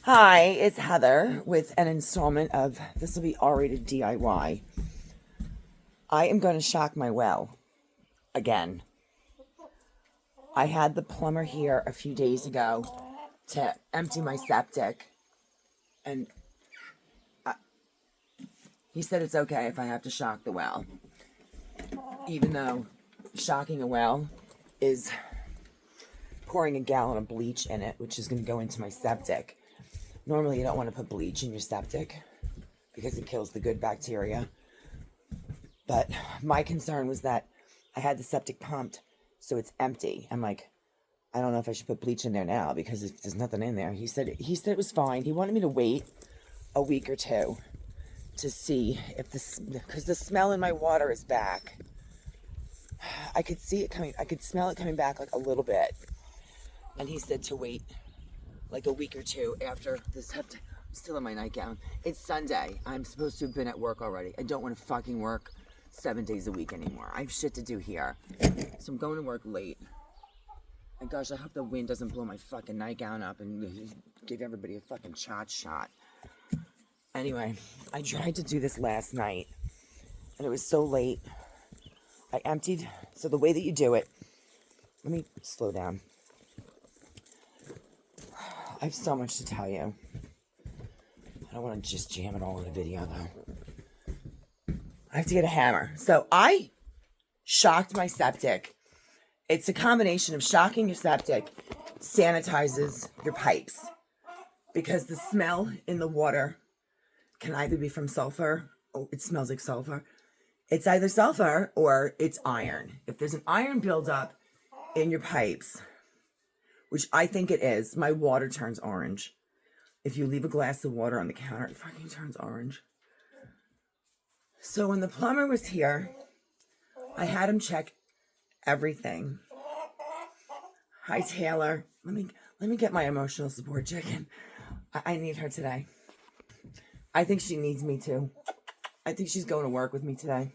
Hi, it's Heather with an installment of this will be R-rated DIY. I am going to shock my well again. I had the plumber here a few days ago to empty my septic, and he said it's okay if I have to shock the well, even though shocking a well is pouring a gallon of bleach in it, which is going to go into my septic. Normally, you don't want to put bleach in your septic because it kills the good bacteria. But my concern was that I had the septic pumped, so it's empty. I'm like, I don't know if I should put bleach in there now because if there's nothing in there. He said it was fine. He wanted me to wait a week or two to see if because the smell in my water is back. I could see it coming. I could smell it coming back like a little bit. And he said to wait like a week or two after the septic. I'm still in my nightgown. It's Sunday. I'm supposed to have been at work already. I don't want to fucking work 7 days a week anymore. I have shit to do here. So I'm going to work late. And gosh, I hope the wind doesn't blow my fucking nightgown up and give everybody a fucking shot. Anyway, I tried to do this last night and it was so late. I emptied. So the way that you do it, let me slow down. I have so much to tell you. I don't want to just jam it all in a video though. I have to get a hammer. So I shocked my septic. It's a combination of shocking your septic, sanitizes your pipes. Because the smell in the water can either be from sulfur. Oh, it smells like sulfur. It's either sulfur or it's iron. If there's an iron buildup in your pipes, which I think it is, my water turns orange. If you leave a glass of water on the counter, it fucking turns orange. So when the plumber was here, I had him check everything. Hi, Taylor. Let me get my emotional support chicken. I need her today. I think she needs me too. I think she's going to work with me today.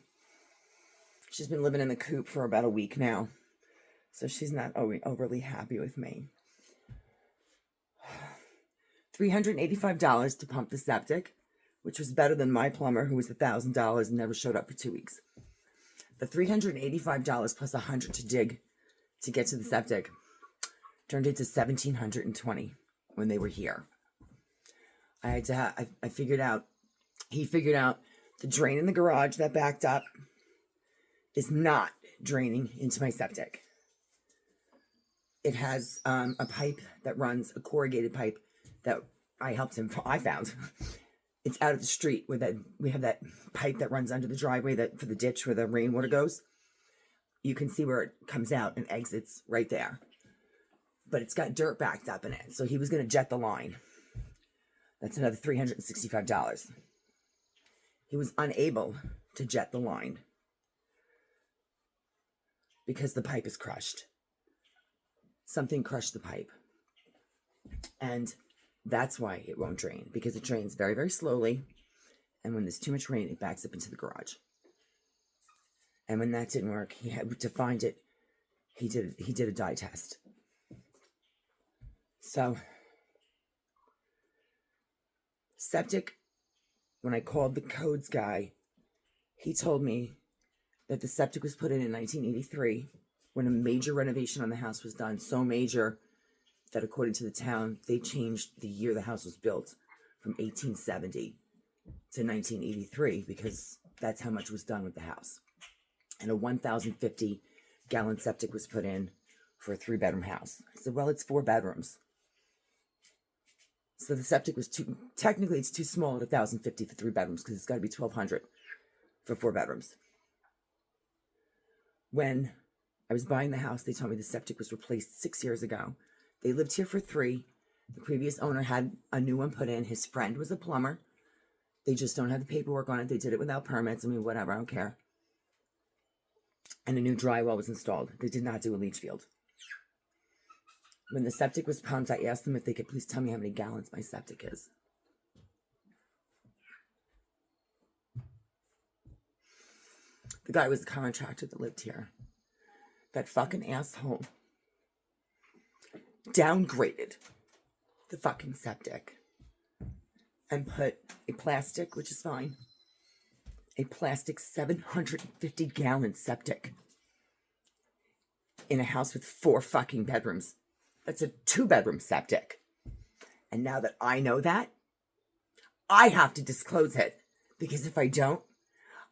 She's been living in the coop for about a week now. So she's not overly happy with me. $385 to pump the septic, which was better than my plumber, who was $1,000 and never showed up for 2 weeks. The $385 plus $100 to dig to get to the septic turned into $1,720 when they were here. I figured out, he figured out the drain in the garage that backed up is not draining into my septic. It has a pipe that runs, a corrugated pipe that I found. It's out of the street where we have that pipe that runs under the driveway for the ditch where the rainwater goes. You can see where it comes out and exits right there. But it's got dirt backed up in it. So he was going to jet the line. That's another $365. He was unable to jet the line because the pipe is crushed. Something crushed the pipe. And that's why it won't drain, because it drains very, very slowly. And when there's too much rain, it backs up into the garage. And when that didn't work, he had to find it. He did a dye test. So, septic, when I called the codes guy, he told me that the septic was put in 1983 when a major renovation on the house was done. So major that according to the town, they changed the year the house was built from 1870 to 1983 because that's how much was done with the house. And a 1,050 gallon septic was put in for a 3-bedroom house. I said, well, it's 4 bedrooms. So the septic was technically it's too small at 1,050 for 3 bedrooms because it's got to be 1,200 for 4 bedrooms. When I was buying the house, they told me the septic was replaced 6 years ago. They lived here for 3. The previous owner had a new one put in. His friend was a plumber. They just don't have the paperwork on it. They did it without permits. I mean, whatever, I don't care. And a new dry well was installed. They did not do a leach field. When the septic was pumped, I asked them if they could please tell me how many gallons my septic is. The guy was the contractor that lived here. That fucking asshole downgraded the fucking septic and put a plastic, which is fine, a plastic 750-gallon septic in a house with 4 fucking bedrooms. That's a 2-bedroom septic. And now that I know that, I have to disclose it. Because if I don't,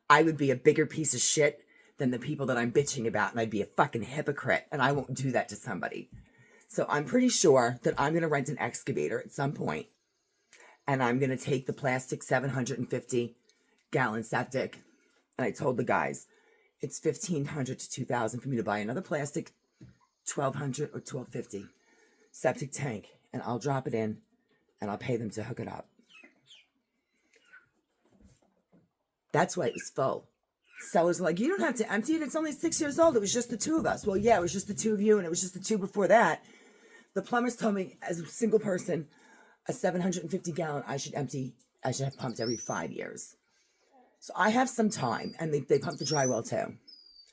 I would be a bigger piece of shit than the people that I'm bitching about. And I'd be a fucking hypocrite. And I won't do that to somebody. So I'm pretty sure that I'm going to rent an excavator at some point. And I'm going to take the plastic 750-gallon septic. And I told the guys, it's $1,500 to $2,000 for me to buy another plastic $1,200 or $1,250 septic tank. And I'll drop it in and I'll pay them to hook it up. That's why it was full. Sellers are like, you don't have to empty it. It's only 6 years old. It was just the 2 of us. Well, yeah, it was just the 2 of you, and it was just the 2 before that. The plumbers told me, as a single person, a 750-gallon, I should have pumped every 5 years. So I have some time, and they pump the dry well too.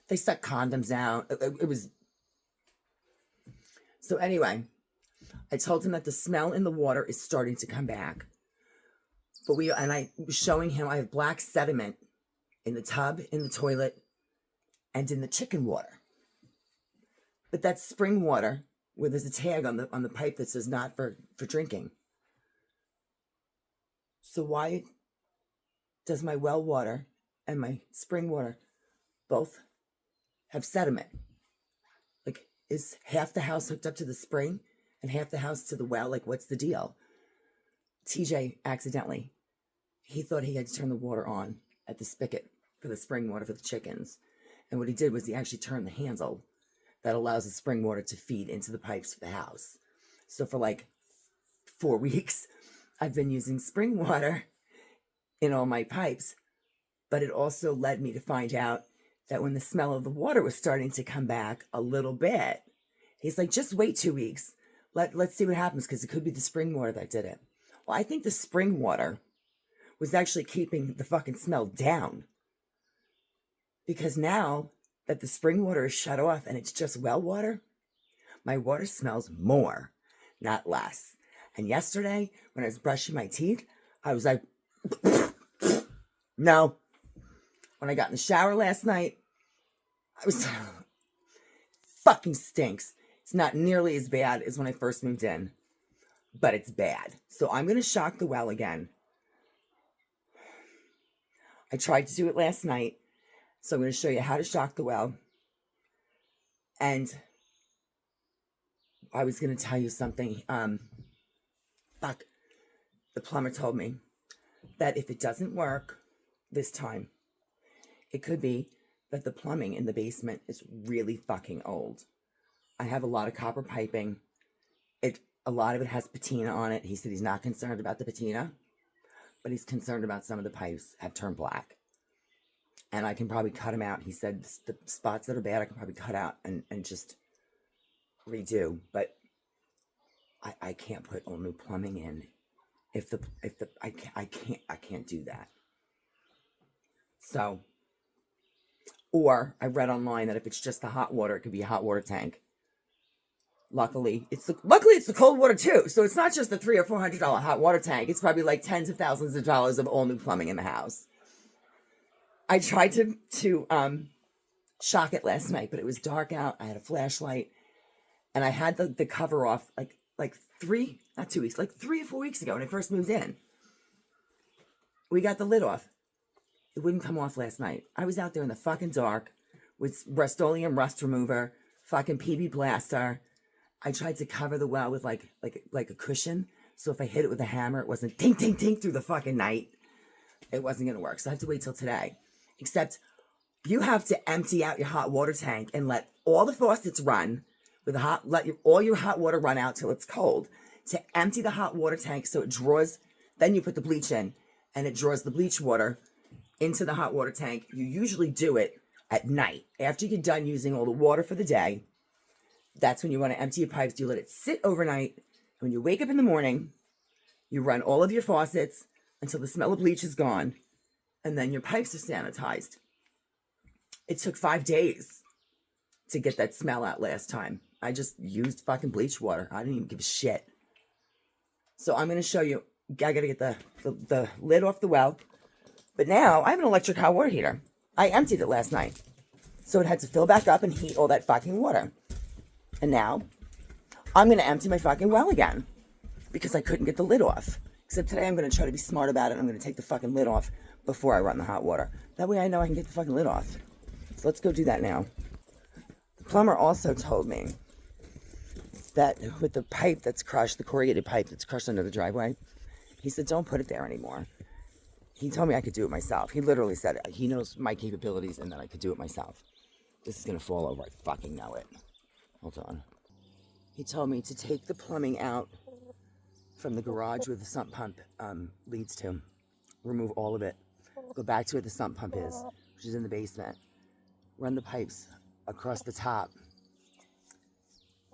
They suck condoms out. It was... So anyway, I told him that the smell in the water is starting to come back. But I was showing him I have black sediment in the tub, in the toilet, and in the chicken water. But that's spring water where there's a tag on the pipe that says not for drinking. So why does my well water and my spring water both have sediment? Like, is half the house hooked up to the spring and half the house to the well? Like, what's the deal? TJ accidentally, he thought he had to turn the water on at the spigot for the spring water for the chickens. And what he did was he actually turned the handle that allows the spring water to feed into the pipes for the house. So for like 4 weeks, I've been using spring water in all my pipes. But it also led me to find out that when the smell of the water was starting to come back a little bit, he's like, just wait 2 weeks. Let's see what happens, because it could be the spring water that did it. Well, I think the spring water was actually keeping the fucking smell down. Because now that the spring water is shut off and it's just well water, my water smells more, not less. And yesterday, when I was brushing my teeth, I was like, no. When I got in the shower last night, I was, fucking stinks. It's not nearly as bad as when I first moved in, but it's bad. So I'm going to shock the well again. I tried to do it last night, so I'm going to show you how to shock the well. And I was going to tell you something. The plumber told me that if it doesn't work this time, it could be that the plumbing in the basement is really fucking old. I have a lot of copper piping. A lot of it has patina on it. He said he's not concerned about the patina, but he's concerned about some of the pipes have turned black. And I can probably cut them out. He said the spots that are bad, I can probably cut out and just redo. But I can't put all new plumbing in I can't do that. So, or I read online that if it's just the hot water, it could be a hot water tank. Luckily, it's the cold water too. So it's not just the $300 or $400 hot water tank. It's probably like tens of thousands of dollars of all new plumbing in the house. I tried to shock it last night, but it was dark out. I had a flashlight, and I had the cover off like 3 or 4 weeks ago when I first moved in. We got the lid off. It wouldn't come off last night. I was out there in the fucking dark with Rust-Oleum rust remover, fucking PB blaster. I tried to cover the well with like a cushion, so if I hit it with a hammer, it wasn't tink tink tink through the fucking night. It wasn't gonna work, so I have to wait till today. Except you have to empty out your hot water tank and let all the faucets run with all your hot water run out till it's cold. To empty the hot water tank so it draws, then you put the bleach in and it draws the bleach water into the hot water tank. You usually do it at night after you're done using all the water for the day. That's when you want to empty your pipes. You let it sit overnight. When you wake up in the morning, you run all of your faucets until the smell of bleach is gone, and then your pipes are sanitized. It took 5 days to get that smell out last time. I just used fucking bleach water. I didn't even give a shit. So I'm going to show you I gotta get the lid off the well. But now I have an electric hot water heater. I emptied it last night. So it had to fill back up and heat all that fucking water. And now I'm going to empty my fucking well again because I couldn't get the lid off. Except today I'm going to try to be smart about it. I'm going to take the fucking lid off before I run the hot water. That way I know I can get the fucking lid off. So let's go do that now. The plumber also told me that with the pipe that's crushed, the corrugated pipe that's crushed under the driveway, he said, don't put it there anymore. He told me I could do it myself. He literally said it. He knows my capabilities and that I could do it myself. This is going to fall over. I fucking know it. Hold on. He told me to take the plumbing out from the garage where the sump pump leads to. Remove all of it. Go back to where the sump pump is, which is in the basement. Run the pipes across the top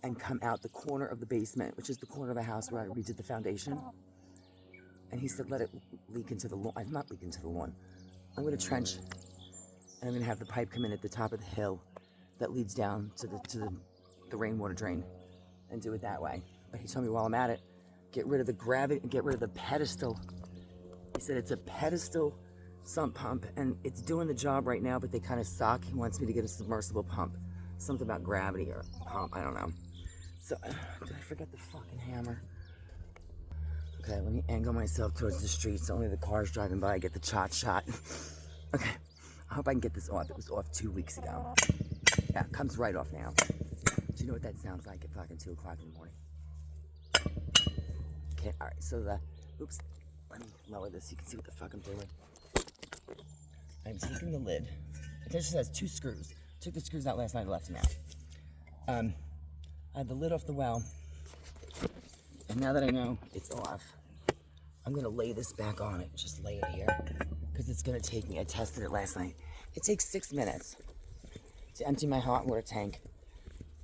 and come out the corner of the basement, which is the corner of the house where I redid the foundation. And he said, let it leak into the lawn. I'm not leak into the lawn. I'm going to trench, and I'm going to have the pipe come in at the top of the hill that leads down to the rainwater drain, and do it that way. But he told me while I'm at it, get rid of the gravity, get rid of the pedestal. He said it's a pedestal sump pump, and it's doing the job right now, but they kind of suck. He wants me to get a submersible pump. Something about gravity or pump, I don't know. So, did I forget the fucking hammer? Okay, let me angle myself towards the street so only the cars driving by get the shot. Okay, I hope I can get this off. It was off 2 weeks ago. Yeah, it comes right off now. Do you know what that sounds like at fucking 2 o'clock in the morning? Okay, alright, so oops, let me lower this so you can see what the fuck I'm doing. I'm taking the lid. It just has 2 screws. Took the screws out last night and left them out. I have the lid off the well. And now that I know it's off, I'm going to lay this back on it. Just lay it here. Because it's going to take me, I tested it last night. It takes 6 minutes to empty my hot water tank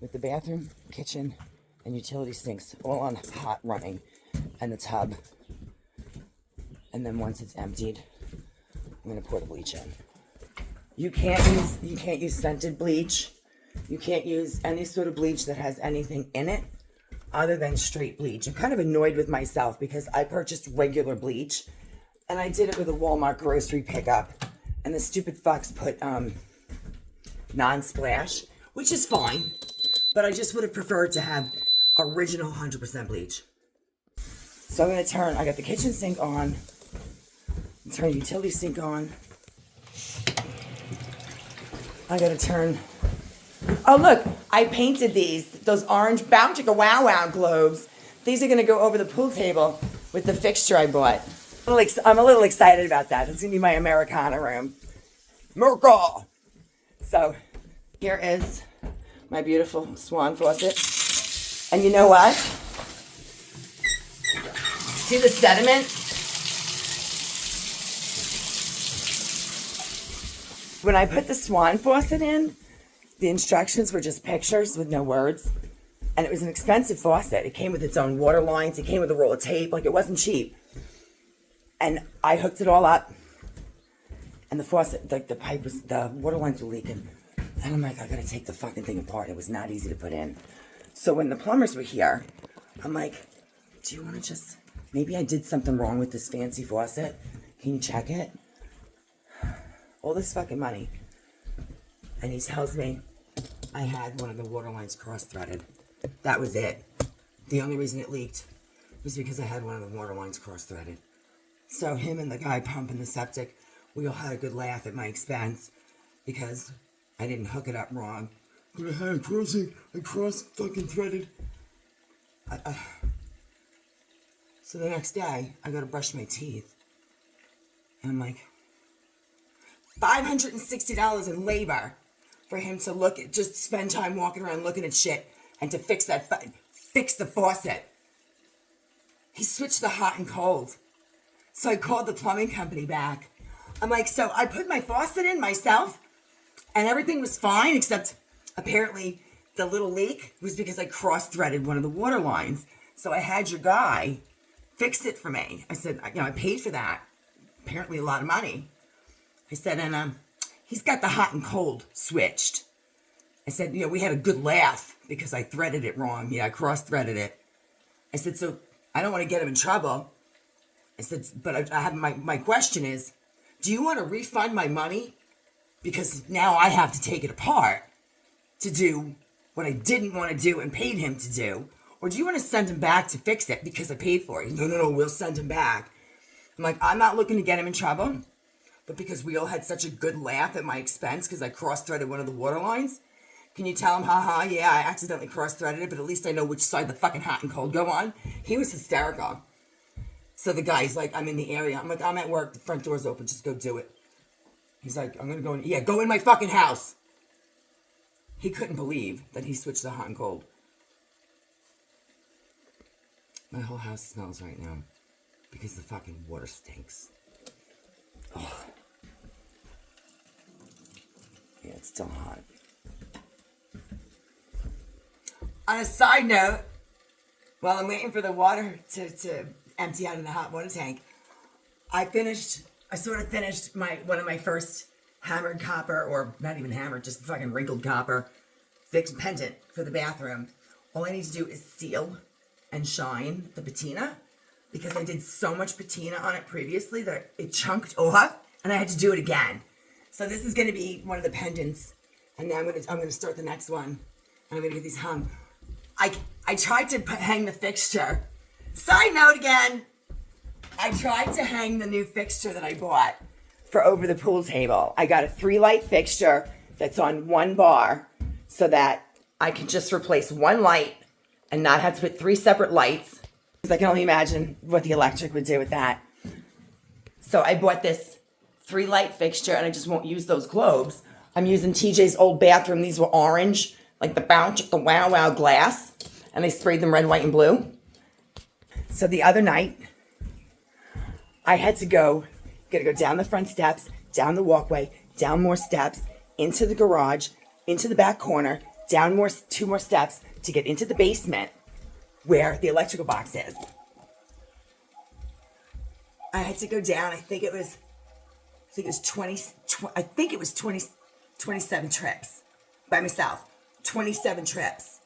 with the bathroom, kitchen, and utility sinks all on hot running, and the tub. And then once it's emptied, I'm going to pour the bleach in. You can't use scented bleach. You can't use any sort of bleach that has anything in it other than straight bleach. I'm kind of annoyed with myself because I purchased regular bleach and I did it with a Walmart grocery pickup, and the stupid fucks put non-splash, which is fine, but I just would have preferred to have original 100% bleach. So I'm going to I got the kitchen sink on, turn the utility sink on. I got to turn, oh look, I painted those orange Bow Chicka Wow Wow globes. These are going to go over the pool table with the fixture I bought. I'm a little excited about that. It's going to be my Americana room. Merca! So, here is my beautiful swan faucet. And you know what? See the sediment? When I put the swan faucet in, the instructions were just pictures with no words. And it was an expensive faucet. It came with its own water lines. It came with a roll of tape. Like, it wasn't cheap. And I hooked it all up. And the faucet, the water lines were leaking. And I'm like, I gotta take the fucking thing apart. It was not easy to put in. So when the plumbers were here, I'm like, do you want to maybe I did something wrong with this fancy faucet. Can you check it? All this fucking money. And he tells me I had one of the water lines cross-threaded. That was it. The only reason it leaked was because I had one of the water lines cross-threaded. So him and the guy pumping the septic, we all had a good laugh at my expense because I didn't hook it up wrong. But I had I cross-fucking-threaded. So the next day, I go to brush my teeth. And I'm like, $560 in labor for him to just spend time walking around looking at shit and to fix the faucet. He switched the hot and cold. So I called the plumbing company back. I'm like, so I put my faucet in myself and everything was fine, except apparently the little leak was because I cross-threaded one of the water lines. So I had your guy fix it for me. I said, I paid for that. Apparently a lot of money. I said, and he's got the hot and cold switched. I said, we had a good laugh because I threaded it wrong. I cross-threaded it. I said, so I don't want to get him in trouble. I said, but I have my question is, do you want to refund my money? Because now I have to take it apart to do what I didn't want to do and paid him to do. Or do you want to send him back to fix it because I paid for it? No, we'll send him back. I'm like, I'm not looking to get him in trouble, but because we all had such a good laugh at my expense because I cross-threaded one of the water lines, can you tell him, haha, yeah, I accidentally cross-threaded it, but at least I know which side the fucking hot and cold go on? He was hysterical. So the guy's like, I'm in the area. I'm like, I'm at work. The front door's open. Just go do it. He's like, I'm going to go in. Yeah, go in my fucking house. He couldn't believe that he switched to hot and cold. My whole house smells right now because the fucking water stinks. Oh. Yeah, it's still hot. On a side note, while I'm waiting for the water to empty out of the hot water tank, I sort of finished one of my first hammered copper, or not even hammered, just fucking wrinkled copper fixed pendant for the bathroom. All I need to do is seal and shine the patina because I did so much patina on it previously that it chunked off and I had to do it again. So this is going to be one of the pendants, and then I'm going to start the next one, and I'm going to get these hung. I tried to hang the fixture. Side note again, I tried to hang the new fixture that I bought for over the pool table. I got a 3-light fixture that's on one bar so that I can just replace one light and not have to put 3 separate lights, because I can only imagine what the electric would do with that. So I bought this 3-light fixture, and I just won't use those globes. I'm using TJ's old bathroom. These were orange, like the bounce, the wow wow glass, and they sprayed them red, white, and blue. So the other night, I had to go down the front steps, down the walkway, down more steps, into the garage, into the back corner, down 2 more steps to get into the basement where the electrical box is. I had to go down, I think it was 27 trips by myself. 27 trips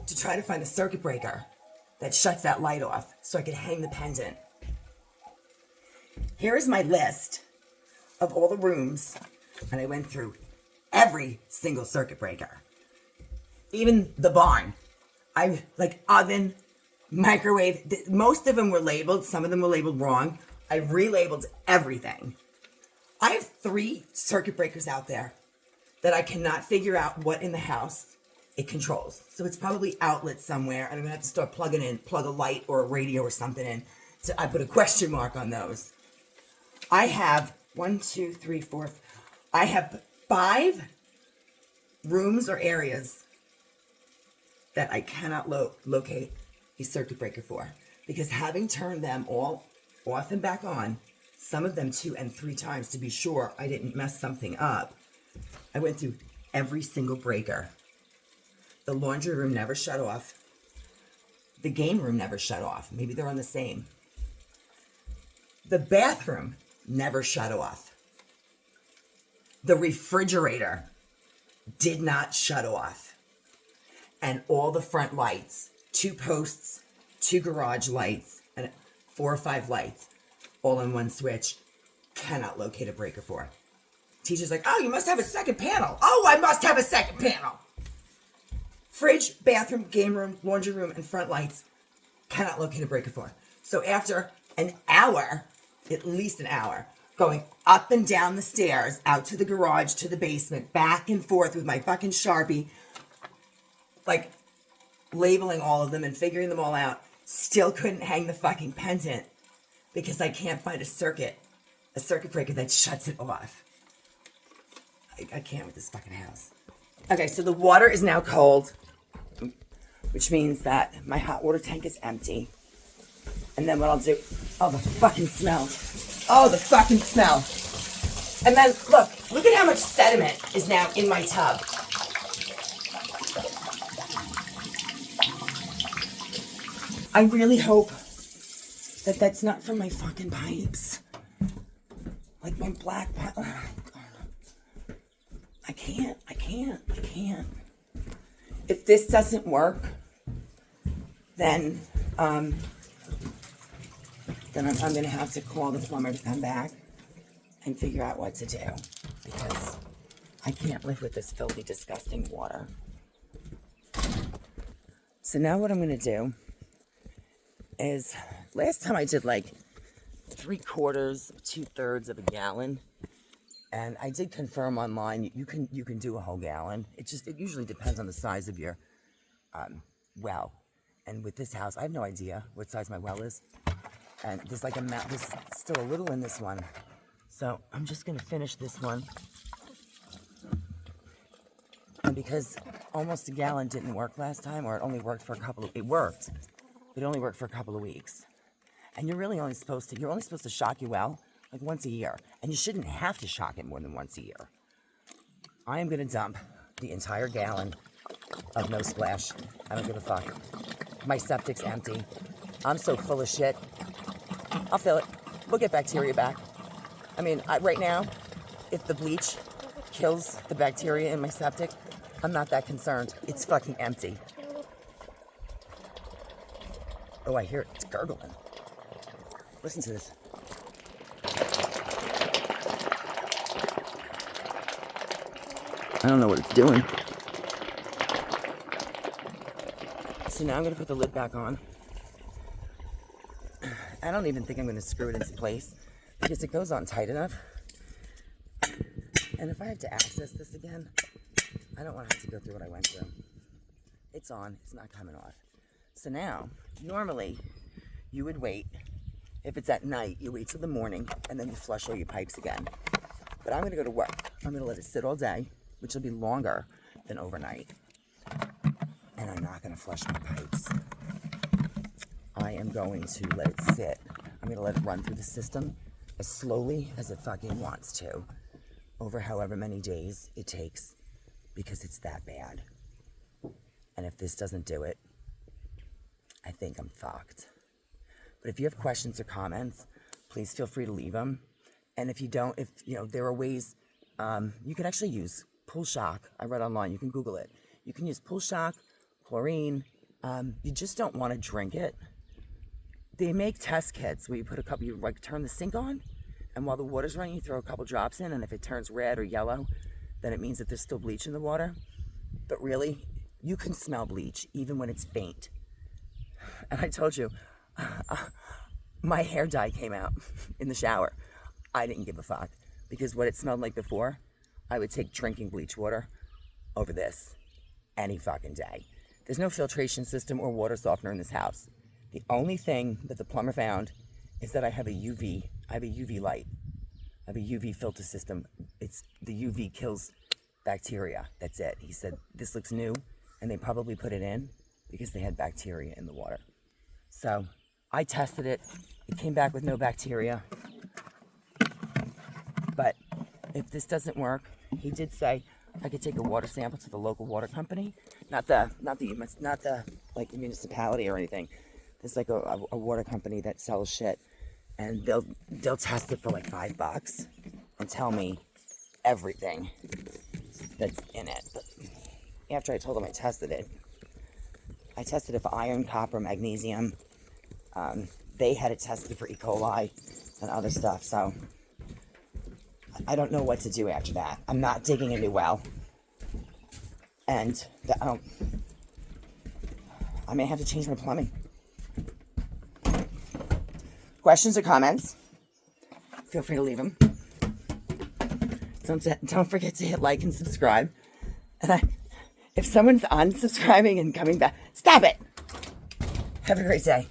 to try to find the circuit breaker that shuts that light off so I could hang the pendant. Here is my list of all the rooms, and I went through every single circuit breaker. Even the barn. Oven, microwave. Most of them were labeled. Some of them were labeled wrong. I relabeled everything. I have 3 circuit breakers out there that I cannot figure out what in the house it controls. So it's probably outlet somewhere, and I'm going to have to start plug a light or a radio or something in. So I put a question mark on those. I have I have 5 rooms or areas that I cannot locate a circuit breaker for, because having turned them all off and back on, some of them 2 and 3 times to be sure I didn't mess something up, I went through every single breaker. The laundry room never shut off. The game room never shut off. Maybe they're on the same. The bathroom never shut off. The refrigerator did not shut off. And all the front lights, 2 posts, 2 garage lights, and 4 or 5 lights, all on one switch, cannot locate a breaker for. Teacher's like, oh, you must have a second panel. Oh, I must have a second panel. Fridge, bathroom, game room, laundry room, and front lights, cannot locate a breaker for. So after an hour, at least an hour, going up and down the stairs, out to the garage, to the basement, back and forth with my fucking Sharpie, like labeling all of them and figuring them all out, still couldn't hang the fucking pendant because I can't find a circuit breaker that shuts it off. I can't with this fucking house. Okay, so the water is now cold, which means that my hot water tank is empty. And then what I'll do, oh, the fucking smell. Oh, the fucking smell. And then, look at how much sediment is now in my tub. I really hope that that's not from my fucking pipes. Like my black pipe. I can't. If this doesn't work, then then I'm going to have to call the plumber to come back and figure out what to do, because I can't live with this filthy, disgusting water. So now what I'm going to do is, last time I did like 3/4, 2/3 of a gallon, and I did confirm online you can do a whole gallon. It usually depends on the size of your well. And with this house, I have no idea what size my well is, and there's still a little in this one, so I'm just going to finish this one. And because almost a gallon didn't work last time, or it only worked for it worked, but it only worked for a couple of weeks. And you're only supposed to shock your well like once a year. And you shouldn't have to shock it more than once a year. I am going to dump the entire gallon of no splash. I don't give a fuck. My septic's empty. I'm so full of shit. I'll fill it. We'll get bacteria back. I mean, right now, if the bleach kills the bacteria in my septic, I'm not that concerned. It's fucking empty. Oh, I hear it. It's gurgling. Listen to this. I don't know what it's doing. So now I'm going to put the lid back on. I don't even think I'm going to screw it into place, because it goes on tight enough. And if I have to access this again, I don't want to have to go through what I went through. It's on. It's not coming off. So now, normally, you would wait. If it's at night, you wait till the morning, and then you flush all your pipes again. But I'm going to go to work. I'm going to let it sit all day, which will be longer than overnight. And I'm not going to flush my pipes. I am going to let it sit. I'm going to let it run through the system as slowly as it fucking wants to, over however many days it takes, because it's that bad. And if this doesn't do it, I think I'm fucked. But if you have questions or comments, please feel free to leave them. And if you don't, there are ways, you can actually use pool shock. I read online, you can Google it. You can use pool shock, chlorine. You just don't want to drink it. They make test kits where you turn the sink on, and while the water's running, you throw a couple drops in, and if it turns red or yellow, then it means that there's still bleach in the water. But really, you can smell bleach even when it's faint. And I told you, my hair dye came out in the shower. I didn't give a fuck, because what it smelled like before, I would take drinking bleach water over this any fucking day. There's no filtration system or water softener in this house. The only thing that the plumber found is that I have a UV light. I have a UV filter system. The UV kills bacteria. That's it. He said, this looks new, and they probably put it in because they had bacteria in the water. So I tested it. It came back with no bacteria. But if this doesn't work, he did say I could take a water sample to the local water company, not the like municipality or anything. There's like a water company that sells shit, and they'll test it for like $5 and tell me everything that's in it. But after I told them I tested it for iron, copper, magnesium. They had it tested for E. coli and other stuff. So I don't know what to do after that. I'm not digging a new well, and I may have to change my plumbing. Questions or comments? Feel free to leave them. Don't forget to hit like and subscribe. And if someone's unsubscribing and coming back, stop it. Have a great day.